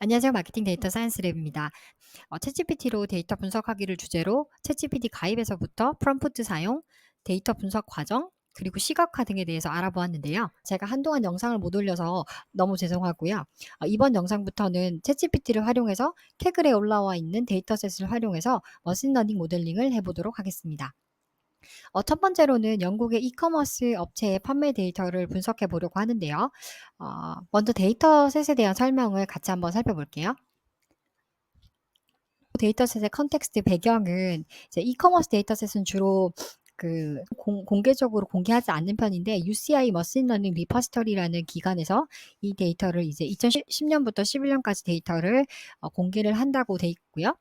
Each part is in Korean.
안녕하세요. 마케팅 데이터 사이언스 랩입니다. 챗GPT로 데이터 분석하기를 주제로 챗GPT 가입에서부터 프롬프트 사용, 데이터 분석 과정, 그리고 시각화 등에 대해서 알아보았는데요. 제가 한동안 영상을 못 올려서 너무 죄송하고요. 이번 영상부터는 챗GPT를 활용해서 캐글에 올라와 있는 데이터셋을 활용해서 머신러닝 모델링을 해보도록 하겠습니다. 첫 번째로는 영국의 이커머스 업체의 판매 데이터를 분석해 보려고 하는데요. 먼저 데이터셋에 대한 설명을 같이 한번 살펴볼게요. 데이터셋의 컨텍스트 배경은 이제 이커머스 데이터셋은 주로 공개적으로 공개하지 않는 편인데 UCI 머신러닝 리퍼스터리라는 기관에서 이 데이터를 이제 2010년부터 11년까지 데이터를 공개를 한다고 돼 있고요.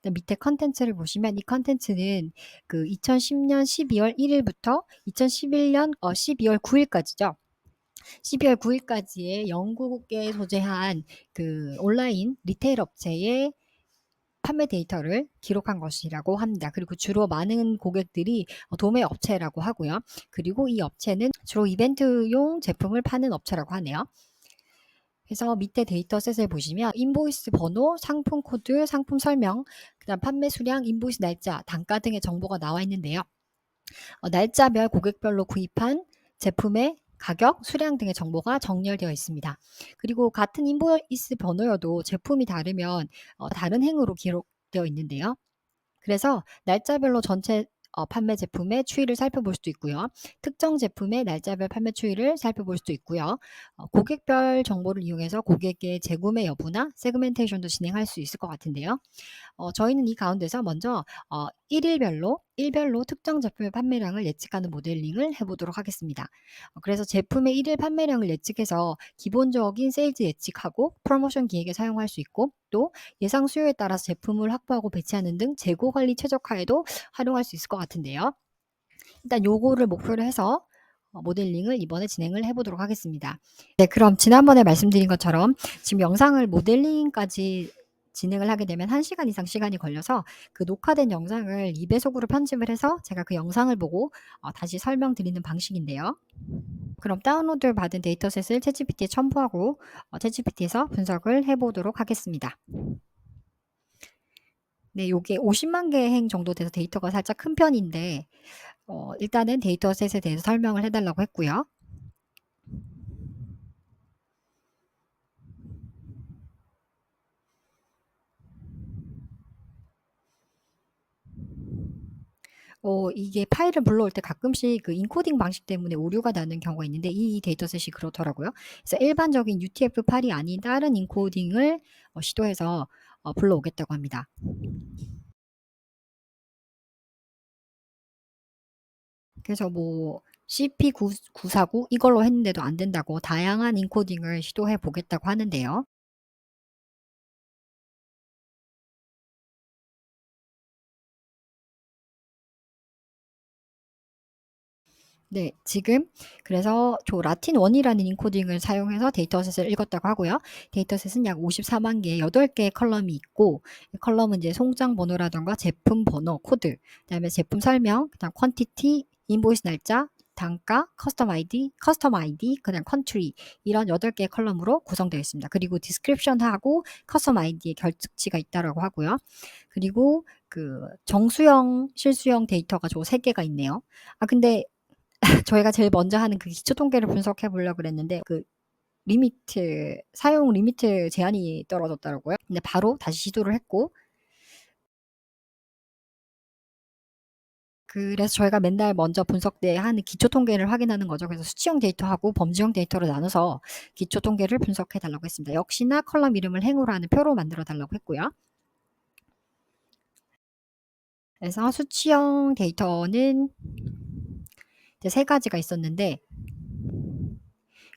밑에 컨텐츠를 보시면 이 컨텐츠는 그 2010년 12월 1일부터 2011년 12월 9일까지죠. 12월 9일까지의 영국에 소재한 그 온라인 리테일 업체의 판매 데이터를 기록한 것이라고 합니다. 그리고 주로 많은 고객들이 도매 업체라고 하고요. 그리고 이 업체는 주로 이벤트용 제품을 파는 업체라고 하네요. 그래서 밑에 데이터셋을 보시면 인보이스 번호, 상품 코드, 상품 설명, 그다음 판매 수량, 인보이스 날짜, 단가 등의 정보가 나와 있는데요. 날짜별 고객별로 구입한 제품의 가격, 수량 등의 정보가 정렬되어 있습니다. 그리고 같은 인보이스 번호여도 제품이 다르면 다른 행으로 기록되어 있는데요. 그래서 날짜별로 전체 판매 제품의 추이를 살펴볼 수도 있고요. 특정 제품의 날짜별 판매 추이를 살펴볼 수도 있고요. 고객별 정보를 이용해서 고객의 재구매 여부나 세그멘테이션도 진행할 수 있을 것 같은데요. 저희는 이 가운데서 먼저 일별로 특정 제품의 판매량을 예측하는 모델링을 해보도록 하겠습니다. 그래서 제품의 일일 판매량을 예측해서 기본적인 세일즈 예측하고 프로모션 기획에 사용할 수 있고 또 예상 수요에 따라서 제품을 확보하고 배치하는 등 재고 관리 최적화에도 활용할 수 있을 것 같은데요. 일단 요거를 목표로 해서 모델링을 이번에 진행을 해보도록 하겠습니다. 네, 그럼 지난번에 말씀드린 것처럼 지금 영상을 모델링까지 진행을 하게 되면 1시간 이상 시간이 걸려서 그 녹화된 영상을 2배속으로 편집을 해서 제가 그 영상을 보고 다시 설명드리는 방식인데요. 그럼 다운로드 받은 데이터셋을 챗GPT에 첨부하고 챗GPT에서 분석을 해보도록 하겠습니다. 네, 요게 50만 개 행 정도 돼서 데이터가 살짝 큰 편인데 일단은 데이터셋에 대해서 설명을 해달라고 했고요. 이게 파일을 불러올 때 가끔씩 그 인코딩 방식 때문에 오류가 나는 경우가 있는데 이 데이터셋이 그렇더라고요. 그래서 일반적인 UTF 파일이 아닌 다른 인코딩을 시도해서 불러오겠다고 합니다. 그래서 뭐 CP949 이걸로 했는데도 안 된다고 다양한 인코딩을 시도해 보겠다고 하는데요. 네, 지금 그래서 저 라틴 1이라는 인코딩을 사용해서 데이터셋을 읽었다고 하고요. 데이터셋은 약 54만 개, 8개의 컬럼이 있고 컬럼은 이제 송장 번호라던가 제품 번호, 코드, 그다음에 제품 설명, 그다음 퀀티티, 인보이스 날짜, 단가, 커스텀 아이디, 그다음 컨트리 이런 8개의 컬럼으로 구성되어 있습니다. 그리고 디스크립션하고 커스텀 아이디의 결측치가 있다라고 하고요. 그리고 그 정수형, 실수형 데이터가 저 3개가 있네요. 근데 저희가 제일 먼저 하는 그 기초 통계를 분석해 보려고 그랬는데 그 사용 리미트 제한이 떨어졌더라고요. 근데 바로 다시 시도를 했고 그래서 저희가 맨날 먼저 분석 때 하는 기초 통계를 확인하는 거죠. 그래서 수치형 데이터하고 범주형 데이터로 나눠서 기초 통계를 분석해 달라고 했습니다. 역시나 컬럼 이름을 행으로 하는 표로 만들어 달라고 했고요. 그래서 수치형 데이터는 이제 3가지가 있었는데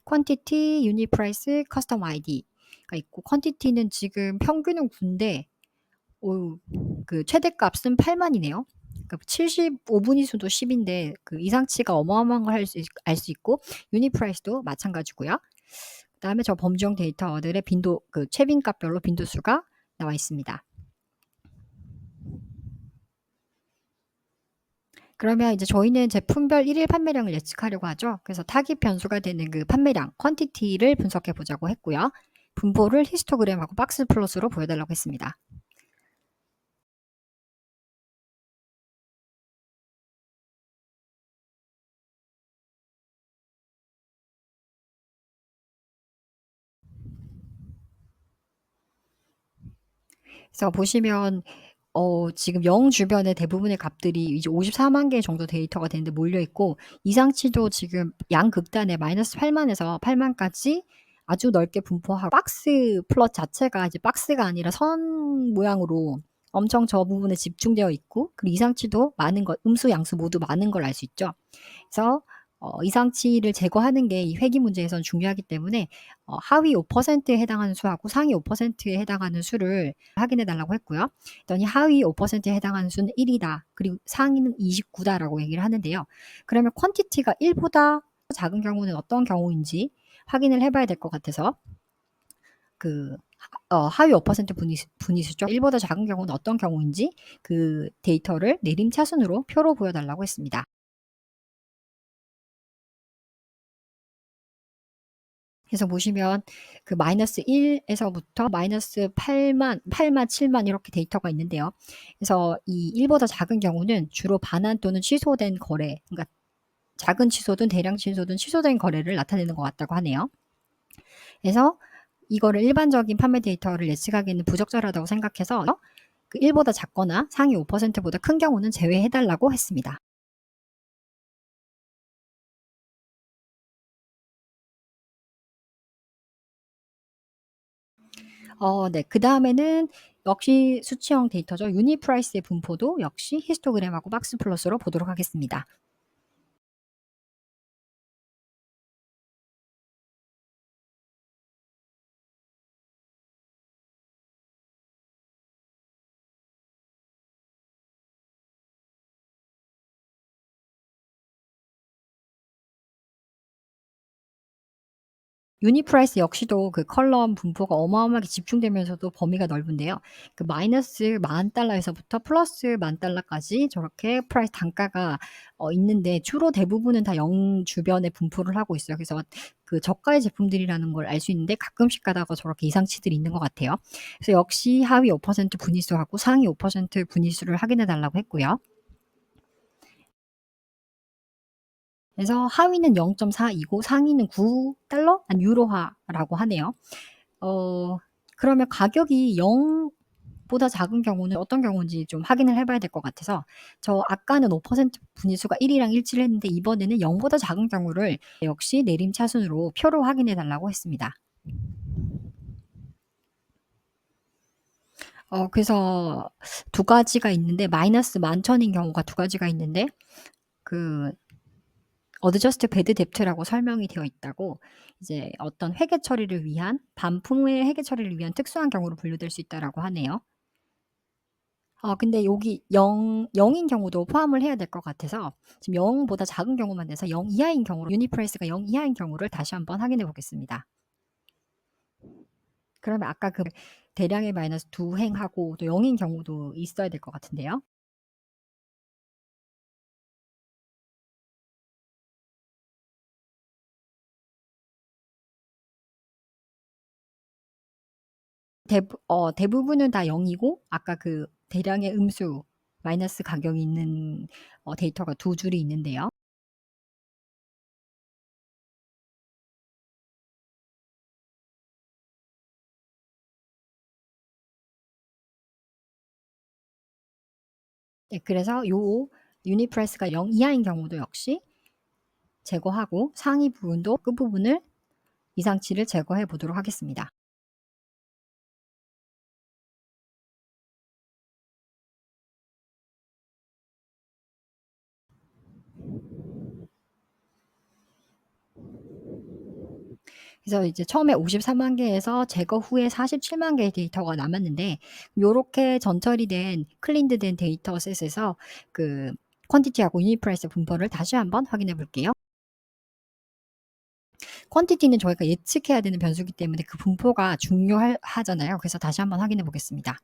퀀티티, 유닛 프라이스, 커스텀 아이디가 있고 퀀티티는 지금 평균은 9인데 그 최대값은 8만이네요. 그러니까 75분위수도 10인데 그 이상치가 어마어마한 걸 알 수 있고 유닛 프라이스도 마찬가지고요. 그다음에 저 범주형 데이터들의 빈도 그 최빈값별로 빈도수가 나와 있습니다. 그러면 이제 저희는 제품별 1일 판매량을 예측하려고 하죠. 그래서 타깃 변수가 되는 그 판매량, 퀀티티를 분석해 보자고 했고요. 분포를 히스토그램하고 박스 플롯으로 보여달라고 했습니다. 그래서 보시면 지금 0 주변에 대부분의 값들이 이제 54만 개 정도 데이터가 되는데 몰려 있고, 이상치도 지금 양극단에 -8만에서 8만까지 아주 넓게 분포하고, 박스 플롯 자체가 이제 박스가 아니라 선 모양으로 엄청 저 부분에 집중되어 있고, 그리고 이상치도 많은 것, 음수 양수 모두 많은 걸 알 수 있죠. 그래서 이상치를 제거하는 게 이 회귀 문제에선 중요하기 때문에 하위 5%에 해당하는 수하고 상위 5%에 해당하는 수를 확인해 달라고 했고요. 그랬더니 하위 5%에 해당하는 수는 1이다. 그리고 상위는 29다라고 얘기를 하는데요. 그러면 퀀티티가 1보다 작은 경우는 어떤 경우인지 확인을 해봐야 될 것 같아서, 그 하위 5% 분위수죠. 1보다 작은 경우는 어떤 경우인지 그 데이터를 내림차순으로 표로 보여달라고 했습니다. 그래서 보시면 그 -1에서부터 -8만, 8만, 7만 이렇게 데이터가 있는데요. 그래서 이 1보다 작은 경우는 주로 반환 또는 취소된 거래, 그러니까 작은 취소든 대량 취소든 취소된 거래를 나타내는 것 같다고 하네요. 그래서 이거를 일반적인 판매 데이터를 예측하기에는 부적절하다고 생각해서 그 1보다 작거나 상위 5%보다 큰 경우는 제외해 달라고 했습니다. 네. 그다음에는 역시 수치형 데이터죠. 유니 프라이스의 분포도 역시 히스토그램하고 박스 플롯으로 보도록 하겠습니다. 유니 프라이스 역시도 그 컬럼 분포가 어마어마하게 집중되면서도 범위가 넓은데요. 그 마이너스 $10,000에서부터 플러스 $10,000까지 저렇게 프라이스 단가가 있는데, 주로 대부분은 다 0 주변에 분포를 하고 있어요. 그래서 그 저가의 제품들이라는 걸 알 수 있는데, 가끔씩 가다가 저렇게 이상치들이 있는 것 같아요. 그래서 역시 하위 5% 분위수하고 상위 5% 분위수를 확인해 달라고 했고요. 그래서 하위는 0.4이고 상위는 $9 한 유로화라고 하네요. 어 그러면 가격이 0 보다 작은 경우는 어떤 경우인지 좀 확인을 해 봐야 될 것 같아서, 저 아까는 5% 분위수가 1이랑 일치를 했는데 이번에는 0 보다 작은 경우를 역시 내림차순으로 표로 확인해 달라고 했습니다. 그래서 두 가지가 있는데, 마이너스 11,000인 경우가 두 가지가 있는데, 그 어드저스트 배드 뎁트라고 설명이 되어 있다고, 이제 어떤 회계 처리를 위한, 반품의 회계 처리를 위한 특수한 경우로 분류될 수 있다라고 하네요. 근데 여기 0인 경우도 포함을 해야 될 것 같아서, 지금 0 보다 작은 경우만 내서 0 이하인 경우로, 유니 프라이스가 0 이하인 경우를 다시 한번 확인해 보겠습니다. 그러면 아까 그 대량의 마이너스 두 행하고 또 0인 경우도 있어야 될 것 같은데요. 대부분은 다 0 이고, 아까 그 대량의 음수 마이너스 가격이 있는 데이터가 두 줄이 있는데요. 네, 그래서 요 유니 프라이스가 0 이하인 경우도 역시 제거하고, 상위 부분도 끝부분을 이상치를 제거해 보도록 하겠습니다. 그래서 이제 처음에 54만 개에서 제거 후에 47만 개의 데이터가 남았는데, 요렇게 전처리 된 클린드 된 데이터셋에서 그 퀀티티하고 유니 프라이스 분포를 다시 한번 확인해 볼게요. 퀀티티는 저희가 예측해야 되는 변수이기 때문에 그 분포가 하잖아요. 그래서 다시 한번 확인해 보겠습니다.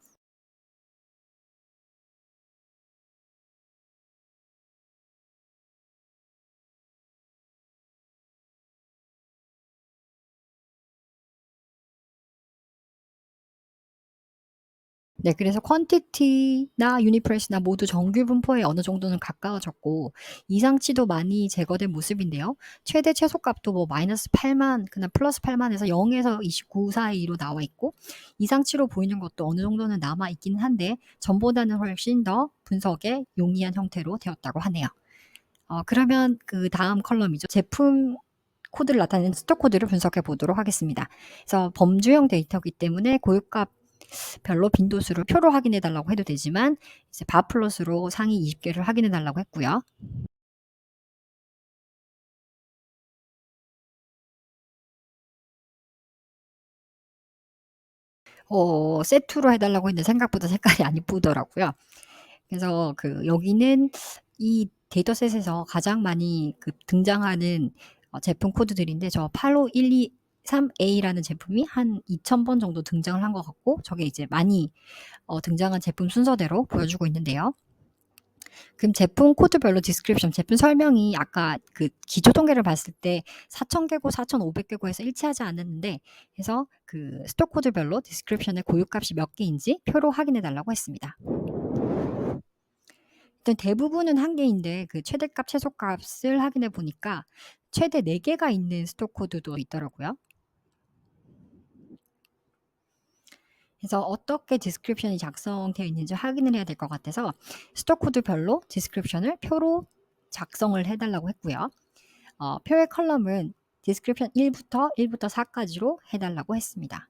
네, 그래서 퀀티티나 유니프레스나 모두 정규 분포에 어느 정도는 가까워졌고 이상치도 많이 제거된 모습인데요. 최대 최소값도 뭐 마이너스 8만, 그냥 플러스 8만에서 0에서 29 사이로 나와 있고 이상치로 보이는 것도 어느 정도는 남아 있긴 한데 전보다는 훨씬 더 분석에 용이한 형태로 되었다고 하네요. 그러면 그 다음 컬럼이죠. 제품 코드를 나타내는 스톡 코드를 분석해 보도록 하겠습니다. 그래서 범주형 데이터이기 때문에 고유값 별로 빈도수를 표로 확인해 달라고 해도 되지만 이제 바플롯으로 상위 20개를 확인해 달라고 했고요. 세트로 해달라고 했는데 생각보다 색깔이 안 이쁘더라고요. 그래서 그 여기는 이 데이터셋에서 가장 많이 그 등장하는 제품 코드들인데 저 85123A라는 제품이 한 2000번 정도 등장을 한 것 같고 저게 이제 많이 등장한 제품 순서대로 보여주고 있는데요. 그럼 제품 코드별로 디스크립션, 제품 설명이 아까 그 기초 통계를 봤을 때 4,000개고 4,500개고해서 일치하지 않았는데 그래서 그 스톡 코드별로 디스크립션의 고유값이 몇 개인지 표로 확인해 달라고 했습니다. 일단 대부분은 한 개인데 그 최대값, 최소값을 확인해 보니까 최대 4개가 있는 스톡 코드도 있더라고요. 그래서 어떻게 디스크립션이 작성되어 있는지 확인을 해야 될 것 같아서 스톡 코드별로 디스크립션을 표로 작성을 해달라고 했고요. 표의 컬럼은 디스크립션 1부터 4까지로 해달라고 했습니다.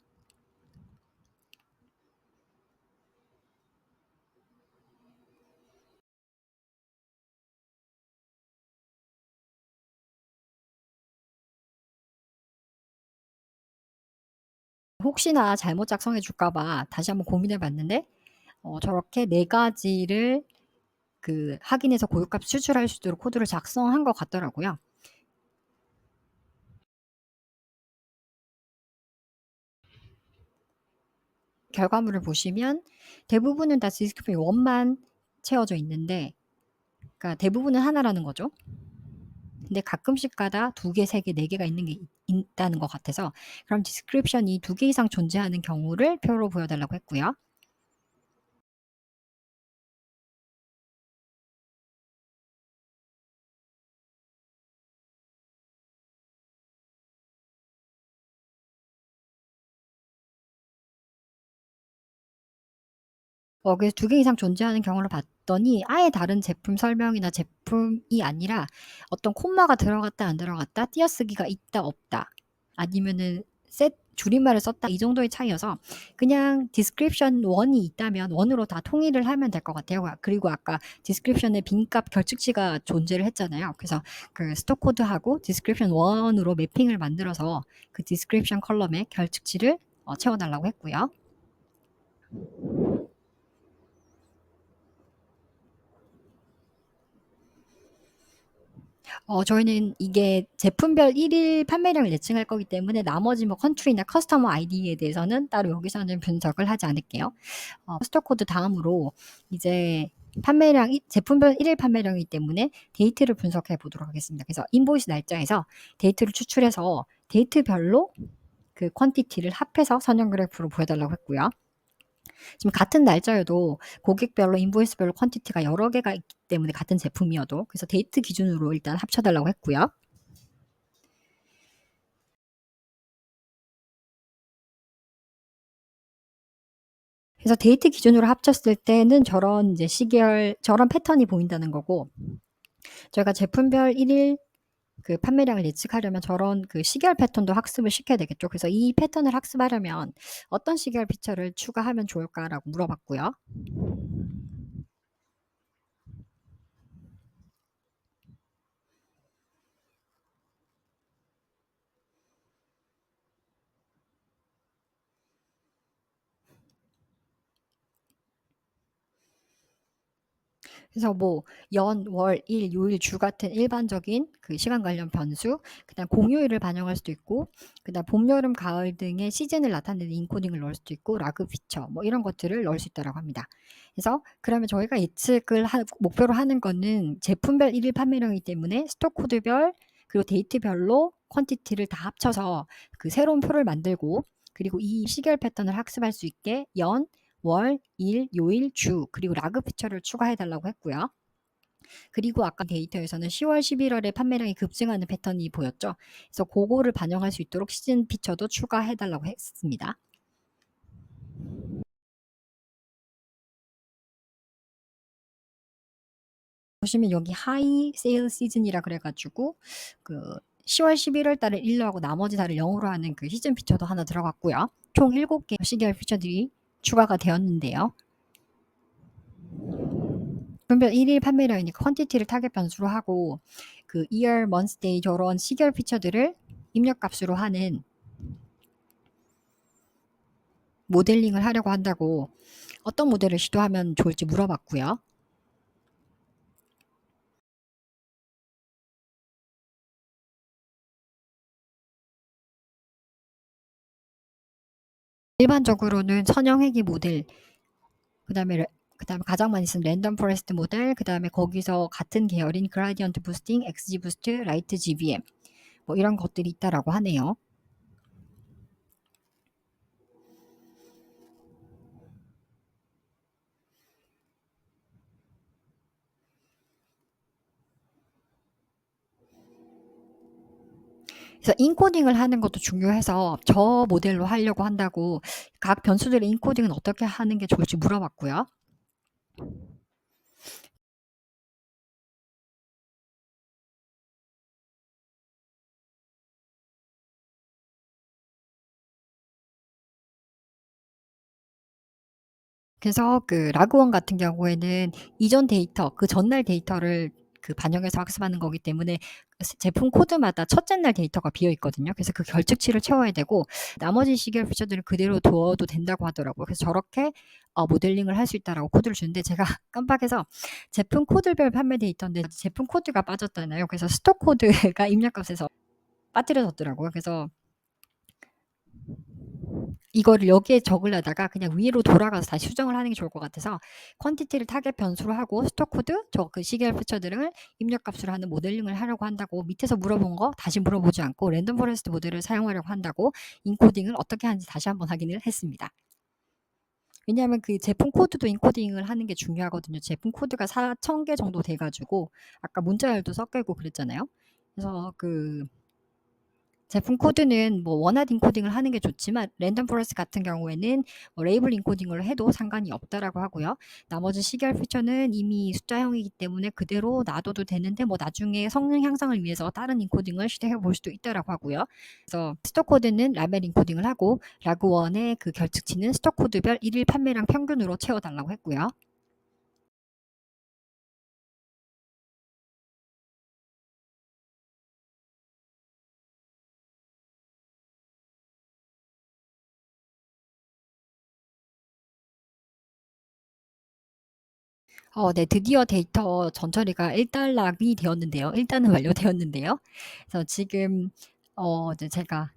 혹시나 잘못 작성해 줄까봐 다시 한번 고민해 봤는데 저렇게 4가지를 그 확인해서 고유값 추출할 수 있도록 코드를 작성한 것 같더라고요. 결과물을 보시면 대부분은 다 디스크립션 1만 채워져 있는데 그러니까 대부분은 하나라는 거죠. 근데 가끔씩 가다 2개, 3개, 4개가 있는 게 있다는 것 같아서 그럼 디스크립션이 2개 이상 존재하는 경우를 표로 보여달라고 했고요. 그래서 2개 이상 존재하는 경우를 봤더니 아예 다른 제품 설명이나 제품이 아니라 어떤 콤마가 들어갔다 안 들어갔다, 띄어쓰기가 있다 없다, 아니면은 줄임말을 썼다 이 정도의 차이여서 그냥 디스크립션 1이 있다면 1으로 다 통일을 하면 될 것 같아요. 그리고 아까 디스크립션에 빈값 결측치가 존재를 했잖아요. 그래서 그 스톡 코드하고 디스크립션 1으로 매핑을 만들어서 그 디스크립션 컬럼에 결측치를 채워달라고 했고요. 저희는 이게 제품별 1일 판매량을 예측할 거기 때문에 나머지 뭐 컨트리나 커스터머 아이디에 대해서는 따로 여기서는 분석을 하지 않을게요. 스톡 코드 다음으로 이제 제품별 1일 판매량이기 때문에 데이트를 분석해 보도록 하겠습니다. 그래서 인보이스 날짜에서 데이트를 추출해서 데이트별로 그 퀀티티를 합해서 선형 그래프로 보여달라고 했고요. 지금 같은 날짜여도 고객별로 인보이스별로 퀀티티가 여러 개가 있기 때문에 같은 제품이어도 그래서 데이트 기준으로 일단 합쳐달라고 했고요. 그래서 데이트 기준으로 합쳤을 때는 저런 이제 저런 패턴이 보인다는 거고 저희가 제품별 1일 그 판매량을 예측하려면 저런 그 시계열 패턴도 학습을 시켜야 되겠죠. 그래서 이 패턴을 학습하려면 어떤 시계열 피처를 추가하면 좋을까라고 물어봤고요. 그래서 뭐 연, 월, 일, 요일, 주 같은 일반적인 그 시간 관련 변수, 그다음 공휴일을 반영할 수도 있고, 그다음 봄, 여름, 가을 등의 시즌을 나타내는 인코딩을 넣을 수도 있고, 라그 피처 뭐 이런 것들을 넣을 수 있다고 합니다. 그래서 그러면 저희가 예측을 목표로 하는 거는 제품별 1일 판매량이기 때문에 스톡 코드별 그리고 데이트별로 퀀티티를 다 합쳐서 그 새로운 표를 만들고 그리고 이 시계열 패턴을 학습할 수 있게 연, 월, 일, 요일, 주 그리고 라그 피처를 추가해 달라고 했고요. 그리고 아까 데이터에서는 10월, 11월에 판매량이 급증하는 패턴이 보였죠. 그래서 그거를 반영할 수 있도록 시즌 피처도 추가해 달라고 했습니다. 보시면 여기 하이 세일 시즌이라 그래가지고 그 10월, 11월 달을 1로 하고 나머지 달을 0으로 하는 그 시즌 피처도 하나 들어갔고요. 총 7개 시계열 피처들이 추가가 되었는데요. 분별 1일 판매량이니까 퀀티티를 타겟 변수로 하고 그 year, month, day 저런 시계열 피처들을 입력값으로 하는 모델링을 하려고 한다고 어떤 모델을 시도하면 좋을지 물어봤고요. 일반적으로는 선형회귀 모델, 그다음에 가장 많이 쓰는 랜덤 포레스트 모델, 그다음에 거기서 같은 계열인 그라디언트 부스팅, XG 부스트, 라이트 GBM 뭐 이런 것들이 있다라고 하네요. 그래서 인코딩을 하는 것도 중요해서 저 모델로 하려고 한다고 각 변수들의 인코딩은 어떻게 하는 게 좋을지 물어봤고요. 그래서 그 라그원 같은 경우에는 이전 데이터, 그 전날 데이터를 그 반영해서 학습하는 거기 때문에 제품 코드마다 첫째 날 데이터가 비어 있거든요. 그래서 그 결측치를 채워야 되고 나머지 시계열 피처들을 그대로 둬도 된다고 하더라고요. 그래서 저렇게 모델링을 할 수 있다라고 코드를 주는데 제가 깜빡해서 제품 코드별 판매 데이터인데 제품 코드가 빠졌잖아요. 그래서 스톡 코드가 입력값에서 빠뜨려졌더라고요. 그래서 이거를 여기에 적으려다가 그냥 위로 돌아가서 다시 수정을 하는 게 좋을 것 같아서 퀀티티를 타겟 변수로 하고 스톡 코드 저 그 시계열 피처들을 입력값으로 하는 모델링을 하려고 한다고 밑에서 물어본 거 다시 물어보지 않고 랜덤 포레스트 모델을 사용하려고 한다고 인코딩을 어떻게 하는지 다시 한번 확인을 했습니다. 왜냐하면 그 제품 코드도 인코딩을 하는 게 중요하거든요. 제품 코드가 4,000개 정도 돼가지고 아까 문자열도 섞여 있고 그랬잖아요. 그래서 그 제품 코드는 뭐 원하드 인코딩을 하는 게 좋지만 랜덤 포레스트 같은 경우에는 뭐 레이블 인코딩을 해도 상관이 없다라고 하고요. 나머지 시계열 피처는 이미 숫자형이기 때문에 그대로 놔둬도 되는데 뭐 나중에 성능 향상을 위해서 다른 인코딩을 시도해 볼 수도 있다라고 하고요. 그래서 스톡 코드는 라멜 인코딩을 하고 라그원의 그 결측치는 스톡 코드별 1일 판매량 평균으로 채워달라고 했고요. 네, 드디어 데이터 전처리가 일단락이 되었는데요. 일단은 완료되었는데요. 그래서 지금 이제 제가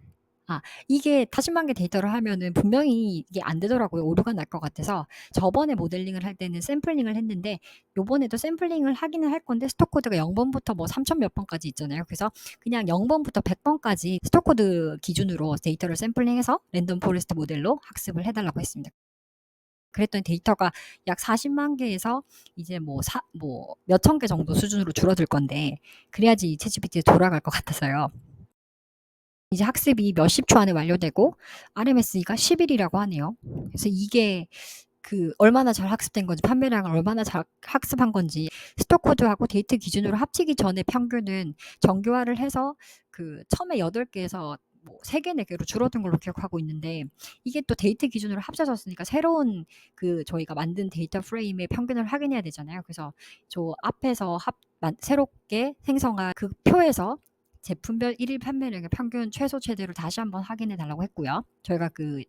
이게 40만 개 데이터를 하면은 분명히 이게 안 되더라고요. 오류가 날 것 같아서 저번에 모델링을 할 때는 샘플링을 했는데 요번에도 샘플링을 하기는 할 건데 스톡 코드가 0번부터 뭐 3천 몇 번까지 있잖아요. 그래서 그냥 0번부터 100번까지 스톡 코드 기준으로 데이터를 샘플링해서 랜덤 포레스트 모델로 학습을 해달라고 했습니다. 그랬더니 데이터가 약 40만 개에서 이제 뭐 몇천 개 정도 수준으로 줄어들 건데 그래야지 챗GPT에 돌아갈 것 같아서요. 이제 학습이 몇십 초 안에 완료되고 RMSE가 10일이라고 하네요. 그래서 이게 그 얼마나 잘 학습된 건지 판매량을 얼마나 잘 학습한 건지 스톡 코드하고 데이터 기준으로 합치기 전에 평균은 정교화를 해서 그 처음에 8개에서 뭐 3개, 4개로 줄어든 걸로 기억하고 있는데 이게 또 데이터 기준으로 합쳐졌으니까 새로운 그 저희가 만든 데이터 프레임의 평균을 확인해야 되잖아요. 그래서 저 앞에서 새롭게 생성한 그 표에서 제품별 1일 판매량의 평균 최소 최대로 다시 한번 확인해 달라고 했고요. 저희가 그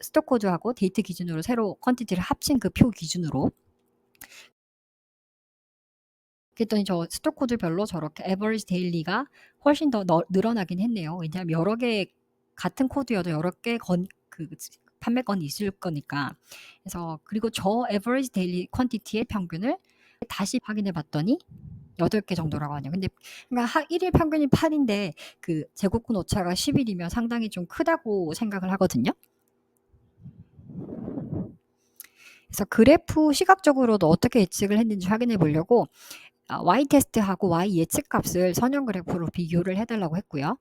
스톡 코드하고 데이터 기준으로 새로 퀀티티를 합친 그 표 기준으로 그랬더니 저 스톡 코드별로 저렇게 에버리지 데일리가 훨씬 더 늘어나긴 했네요. 왜냐하면 여러 개 같은 코드여도 여러 개 그 판매건이 있을 거니까. 그래서 그리고 저 에버리지 데일리 퀀티티의 평균을 다시 확인해 봤더니 8개 정도라고 하네요. 근데 그러니까 1일 평균이 8인데 그 제곱근 오차가 10일이면 상당히 좀 크다고 생각을 하거든요. 그래서 그래프 시각적으로도 어떻게 예측을 했는지 확인해 보려고 Y 테스트하고 Y 예측 값을 선형 그래프로 비교를 해달라고 했고요.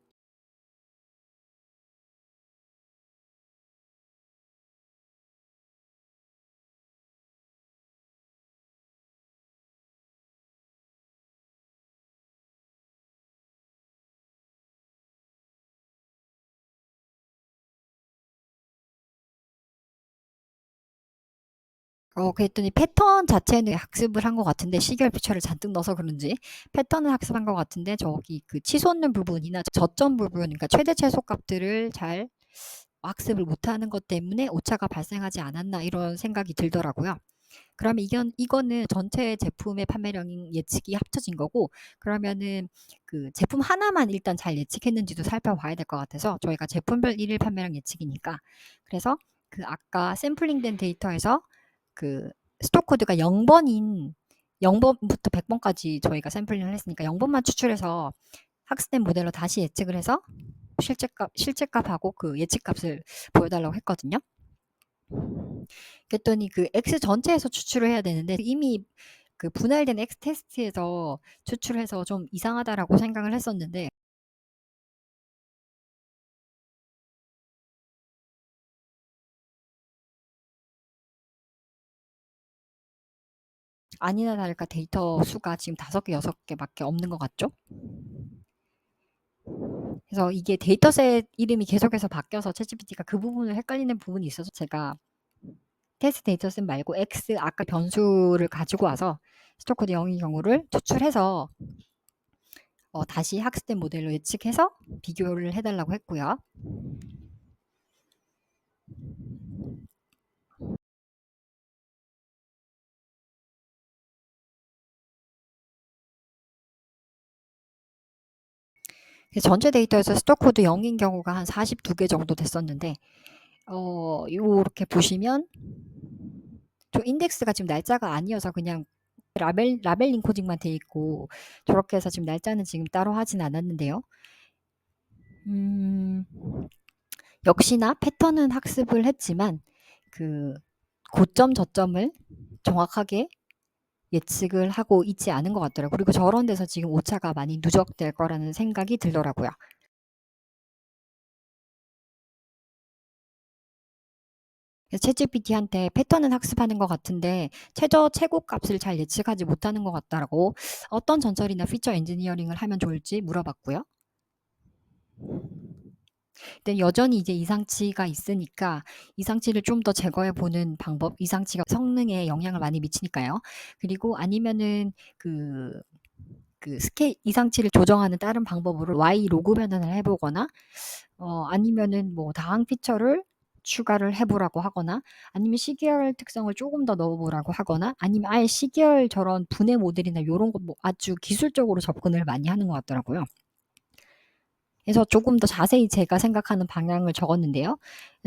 그랬더니 패턴 자체는 학습을 한 것 같은데 시계열 피처를 잔뜩 넣어서 그런지 패턴은 학습한 것 같은데 저기 그 치솟는 부분이나 저점 부분, 그러니까 최대 최소 값들을 잘 학습을 못하는 것 때문에 오차가 발생하지 않았나 이런 생각이 들더라고요. 그러면 이거는 전체 제품의 판매량 예측이 합쳐진 거고, 그러면은 그 제품 하나만 일단 잘 예측했는지도 살펴봐야 될 것 같아서 저희가 제품별 일일 판매량 예측이니까, 그래서 그 아까 샘플링된 데이터에서 그 스톡 코드가 0번인 0번부터 100번까지 저희가 샘플링을 했으니까 0번만 추출해서 학습된 모델로 다시 예측을 해서 실제값하고 그 예측값을 보여달라고 했거든요. 그랬더니 그 X 전체에서 추출을 해야 되는데 이미 그 분할된 X 테스트에서 추출해서 좀 이상하다라고 생각을 했었는데, 아니나 다를까 데이터 수가 지금 5개, 6개밖에 없는 것 같죠? 그래서 이게 데이터셋 이름이 계속해서 바뀌어서 챗GPT가 그 부분을 헷갈리는 부분이 있어서 제가 테스트 데이터셋 말고 X 아까 변수를 가지고 와서 스토코드 0의 경우를 추출해서 다시 학습된 모델로 예측해서 비교를 해달라고 했고요. 전체 데이터에서 스톡 코드 0인 경우가 한 42개 정도 됐었는데, 요렇게 보시면 저 인덱스가 지금 날짜가 아니어서 그냥 라벨링 코딩만 돼 있고, 저렇게 해서 지금 날짜는 지금 따로 하진 않았는데요. 음, 역시나 패턴은 학습을 했지만 그 고점 저점을 정확하게 예측을 하고 있지 않은 것 같더라고요. 그리고 저런 데서 지금 오차가 많이 누적될 거라는 생각이 들더라고요. 챗GPT한테 패턴은 학습하는 것 같은데 최고 값을 잘 예측하지 못하는 것 같다라고, 어떤 전설이나 피처 엔지니어링을 하면 좋을지 물어봤고요. 근데 여전히 이제 이상치가 있으니까 이상치를 좀 더 제거해 보는 방법, 이상치가 성능에 영향을 많이 미치니까요. 그리고 아니면은 그 이상치를 조정하는 다른 방법으로 Y 로그 변환을 해보거나, 아니면은 뭐 다항 피처를 추가를 해보라고 하거나, 아니면 시계열 특성을 조금 더 넣어보라고 하거나, 아니면 아예 시계열 저런 분해 모델이나 이런 거 뭐 아주 기술적으로 접근을 많이 하는 것 같더라고요. 그래서 조금 더 자세히 제가 생각하는 방향을 적었는데요.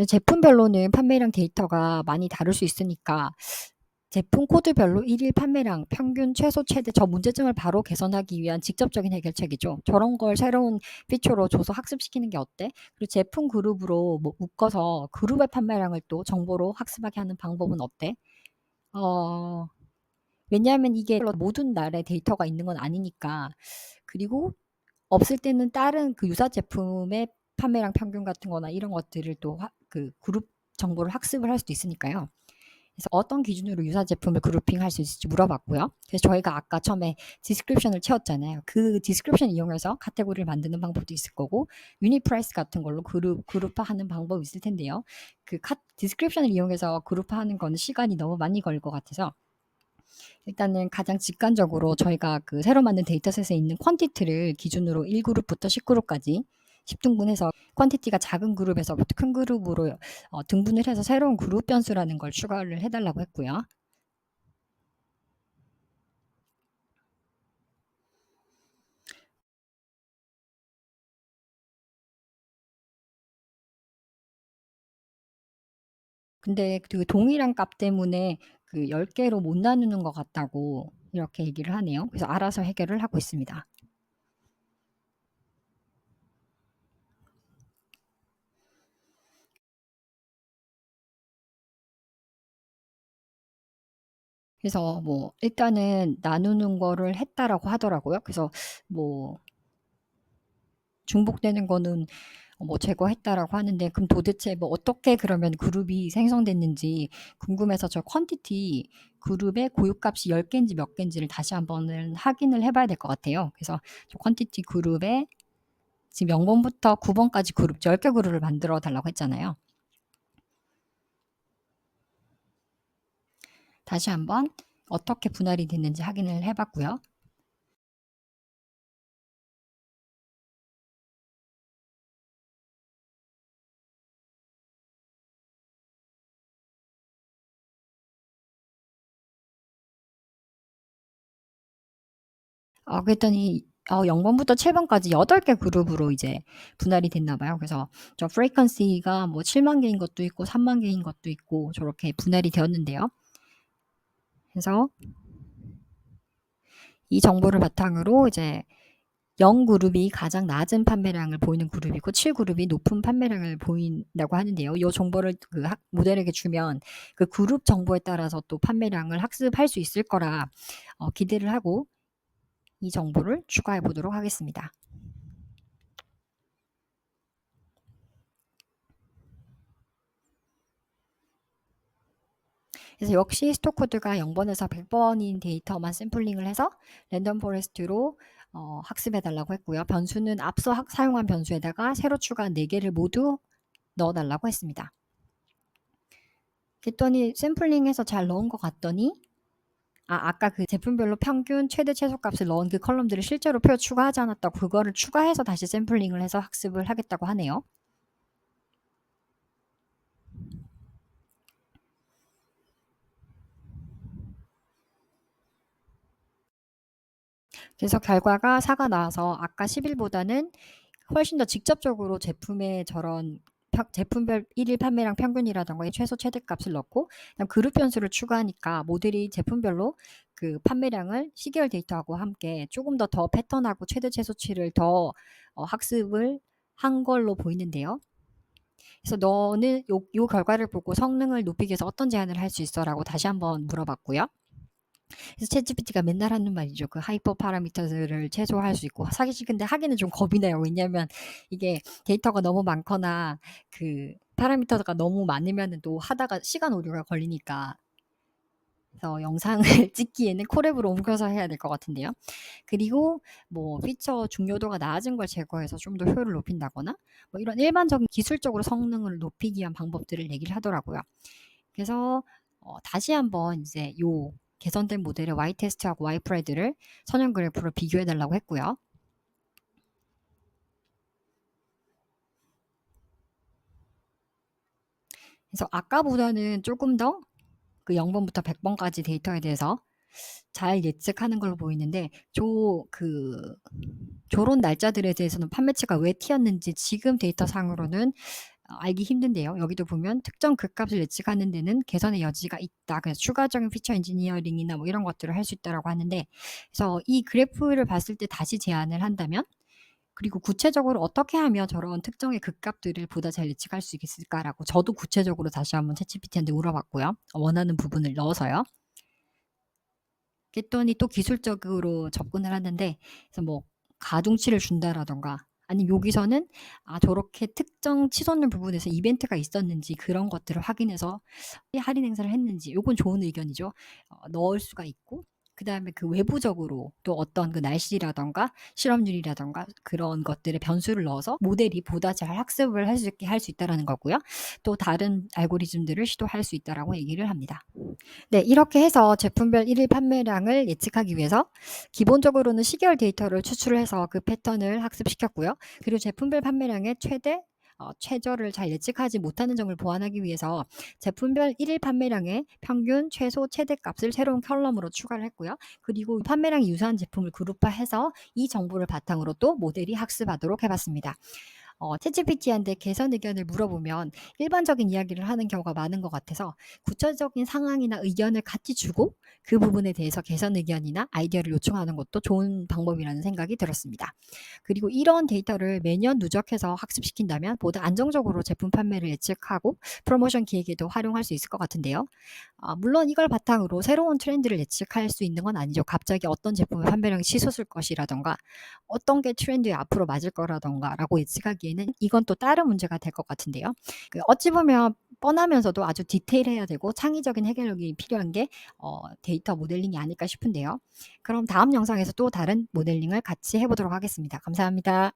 제품별로는 판매량 데이터가 많이 다를 수 있으니까 제품 코드별로 일일 판매량, 평균, 최소, 최대, 저 문제점을 바로 개선하기 위한 직접적인 해결책이죠. 저런 걸 새로운 피처로 줘서 학습시키는 게 어때? 그리고 제품 그룹으로 뭐 묶어서 그룹의 판매량을 또 정보로 학습하게 하는 방법은 어때? 어, 왜냐하면 이게 모든 날에 데이터가 있는 건 아니니까. 그리고 없을 때는 다른 그 유사 제품의 판매량 평균 같은 거나 이런 것들을 또 그 그룹 정보를 학습을 할 수도 있으니까요. 그래서 어떤 기준으로 유사 제품을 그룹핑할 수 있을지 물어봤고요. 그래서 저희가 아까 처음에 디스크립션을 채웠잖아요. 그 디스크립션 이용해서 카테고리를 만드는 방법도 있을 거고, 유니 프라이스 같은 걸로 그룹화하는 방법이 있을 텐데요. 그 디스크립션을 이용해서 그룹화하는 거는 시간이 너무 많이 걸릴 것 같아서 일단은 가장 직관적으로 저희가 그 새로 만든 데이터셋에 있는 퀀티티를 기준으로 1그룹부터 10그룹까지 10등분해서 퀀티티가 작은 그룹에서부터 큰 그룹으로 등분을 해서 새로운 그룹 변수라는 걸 추가를 해달라고 했고요. 근데 그 동일한 값 때문에 그 10개로 못 나누는 것 같다고 이렇게 얘기를 하네요. 그래서 알아서 해결을 하고 있습니다. 그래서 뭐 일단은 나누는 거를 했다라고 하더라고요. 그래서 뭐 중복되는 거는 뭐 제거했다라고 하는데, 그럼 도대체 뭐 어떻게 그러면 그룹이 생성됐는지 궁금해서 저 퀀티티 그룹의 고유값이 10개인지 몇 개인지를 다시 한번은 확인을 해봐야 될 것 같아요. 그래서 저 퀀티티 그룹에 지금 0번부터 9번까지 그룹 10개 그룹을 만들어 달라고 했잖아요. 다시 한번 어떻게 분할이 됐는지 확인을 해봤고요. 그랬더니 0번부터 7번까지 8개 그룹으로 이제 분할이 됐나 봐요. 그래서 저 프리퀀시가 뭐 7만 개인 것도 있고 3만 개인 것도 있고 저렇게 분할이 되었는데요. 그래서 이 정보를 바탕으로 이제 0그룹이 가장 낮은 판매량을 보이는 그룹이고 7그룹이 높은 판매량을 보인다고 하는데요. 이 정보를 그 모델에게 주면 그 그룹 정보에 따라서 또 판매량을 학습할 수 있을 거라 기대를 하고 이 정보를 추가해 보도록 하겠습니다. 그래서 역시 스톡코드가 0번에서 100번인 데이터만 샘플링을 해서 랜덤 포레스트로 학습해 달라고 했고요. 변수는 앞서 사용한 변수에다가 새로 추가한 4개를 모두 넣어 달라고 했습니다. 그랬더니 샘플링해서 잘 넣은 것 같더니 아까 그 제품별로 평균 최대 최소값을 넣은 그 컬럼들을 실제로 표 추가하지 않았다고 그거를 추가해서 다시 샘플링을 해서 학습을 하겠다고 하네요. 그래서 결과가 4가 나와서 아까 11보다는 훨씬 더 직접적으로 제품의 저런 제품별 1일 판매량 평균이라던가 최소 최대값을 넣고 그다음 그룹 변수를 추가하니까 모델이 제품별로 그 판매량을 시계열 데이터하고 함께 조금 더 패턴하고 최대 최소치를 더 학습을 한 걸로 보이는데요. 그래서 너는 요 결과를 보고 성능을 높이기 위해서 어떤 제안을 할 수 있어라고 다시 한번 물어봤고요. 그래서 챗GPT가 맨날 하는 말이죠. 그 하이퍼 파라미터들을 최소화할 수 있고 사실 근데 하기는 좀 겁이 나요. 왜냐하면 이게 데이터가 너무 많거나 그 파라미터가 너무 많으면 또 하다가 시간 오류가 걸리니까. 그래서 영상을 찍기에는 콜앱으로 옮겨서 해야 될 것 같은데요. 그리고 뭐 피처 중요도가 낮은 걸 제거해서 좀 더 효율을 높인다거나 뭐 이런 일반적인 기술적으로 성능을 높이기 위한 방법들을 얘기를 하더라고요. 그래서 다시 한번 이제 요 개선된 모델의 Y 테스트하고 Y 프레드를 선형 그래프로 비교해 달라고 했고요. 그래서 아까보다는 조금 더 그 0번부터 100번까지 데이터에 대해서 잘 예측하는 걸로 보이는데 저런 날짜들에 대해서는 판매치가 왜 튀었는지 지금 데이터 상으로는 알기 힘든데요. 여기도 보면 특정 극값을 예측하는 데는 개선의 여지가 있다. 그래서 추가적인 피처 엔지니어링이나 뭐 이런 것들을 할 수 있다라고 하는데, 그래서 이 그래프를 봤을 때 다시 제안을 한다면, 그리고 구체적으로 어떻게 하면 저런 특정의 극값들을 보다 잘 예측할 수 있을까라고 저도 구체적으로 다시 한번 챗GPT한테 물어봤고요. 원하는 부분을 넣어서요. 그랬더니 또 기술적으로 접근을 하는데, 그래서 뭐 가중치를 준다라던가 아니면 여기서는 저렇게 특정 치솟는 부분에서 이벤트가 있었는지 그런 것들을 확인해서 할인 행사를 했는지, 요건 좋은 의견이죠. 넣을 수가 있고, 그 다음에 그 외부적으로 또 어떤 그 날씨라던가 실업률이라던가 그런 것들의 변수를 넣어서 모델이 보다 잘 학습을 할 수 있게 할 수 있다라는 거고요. 또 다른 알고리즘들을 시도할 수 있다라고 얘기를 합니다. 네, 이렇게 해서 제품별 1일 판매량을 예측하기 위해서 기본적으로는 시계열 데이터를 추출을 해서 그 패턴을 학습시켰고요. 그리고 제품별 판매량의 최저를 잘 예측하지 못하는 점을 보완하기 위해서 제품별 1일 판매량의 평균, 최소, 최대값을 새로운 컬럼으로 추가를 했고요. 그리고 판매량이 유사한 제품을 그룹화해서 이 정보를 바탕으로 또 모델이 학습하도록 해봤습니다. 챗GPT한테 개선 의견을 물어보면 일반적인 이야기를 하는 경우가 많은 것 같아서 구체적인 상황이나 의견을 같이 주고 그 부분에 대해서 개선 의견이나 아이디어를 요청하는 것도 좋은 방법이라는 생각이 들었습니다. 그리고 이런 데이터를 매년 누적해서 학습시킨다면 보다 안정적으로 제품 판매를 예측하고 프로모션 기획에도 활용할 수 있을 것 같은데요. 물론 이걸 바탕으로 새로운 트렌드를 예측할 수 있는 건 아니죠. 갑자기 어떤 제품의 판매량이 치솟을 것이라든가 어떤 게 트렌드에 앞으로 맞을 거라든가라고 예측하기에는 이건 또 다른 문제가 될 것 같은데요. 어찌 보면 뻔하면서도 아주 디테일해야 되고 창의적인 해결력이 필요한 게 데이터 모델링이 아닐까 싶은데요. 그럼 다음 영상에서 또 다른 모델링을 같이 해 보도록 하겠습니다. 감사합니다.